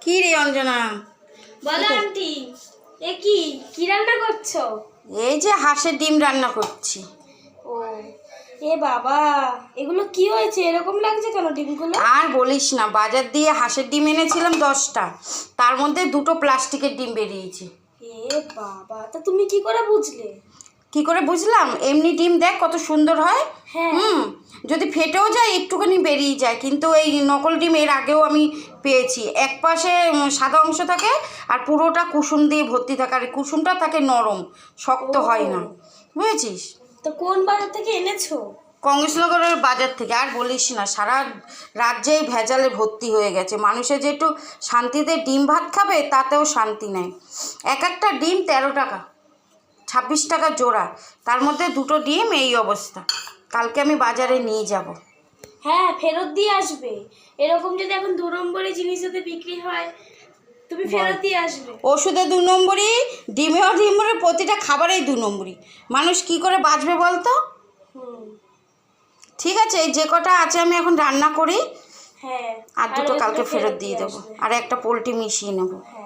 কি রে অঞ্জনা? বলো আন্টি, এ কি কি রান্না করছো? এই যে হাঁসের ডিম রান্না করছি। ও এ বাবা, এগুলো কি হয়েছে? এরকম লাগছে কেন ডিমগুলো? আর বলিস না, বাজার দিয়ে হাঁসের ডিম এনেছিলাম 10টা, তার মধ্যে 2টো প্লাস্টিকের ডিম বেরিয়েছে। এ বাবা, তা তুমি কি করে বুঝলে? কি করে বুঝলাম? এমনি ডিম দেখ কত সুন্দর হয়। হ্যাঁ। যদি ফেটেও যায় একটুখানি বেরিয়ে যায়, কিন্তু এই নকল ডিম এর আগেও আমি পেয়েছি। এক পাশে সাদা অংশ থাকে আর পুরোটা কুসুম দিয়ে ভর্তি থাকে, আর কুসুমটা থাকে নরম, শক্ত হয় না, বুঝেছিস? তো কোন বাজার থেকে এনেছো? কংগ্রেসনগরের বাজার থেকে। আর বলিস না, সারা রাজ্যেই ভেজালে ভর্তি হয়ে গেছে। মানুষে যে একটু শান্তিতে ডিম ভাত খাবে তাতেও শান্তি নেই। এক একটা ডিম 13 টাকা, 26 টাকা জোড়া, তার মধ্যে 2টো ডিম এই অবস্থা। কালকে আমি বাজারে নিয়ে যাব। হ্যাঁ, ফেরত দিয়ে আসবে। এরকম যদি এখন 2 নম্বরে জিনিস যদি বিক্রি হয়, তুমি ফেরত দিয়ে আসবে। ওষুধে 2 নম্বরই, ডিমেও 2 নম্বরের, প্রতিটা খাবারেই 2 নম্বরই। মানুষ কি করে বাঁচবে বলতো? ঠিক আছে, এই যে কটা আছে আমি এখন রান্না করি, হ্যাঁ, আর 2টো কালকে ওইগুলো ফেরত দিয়ে দেবো, আসবে। আর একটা পোলট্রি মিশিয়ে নেবো। হ্যাঁ।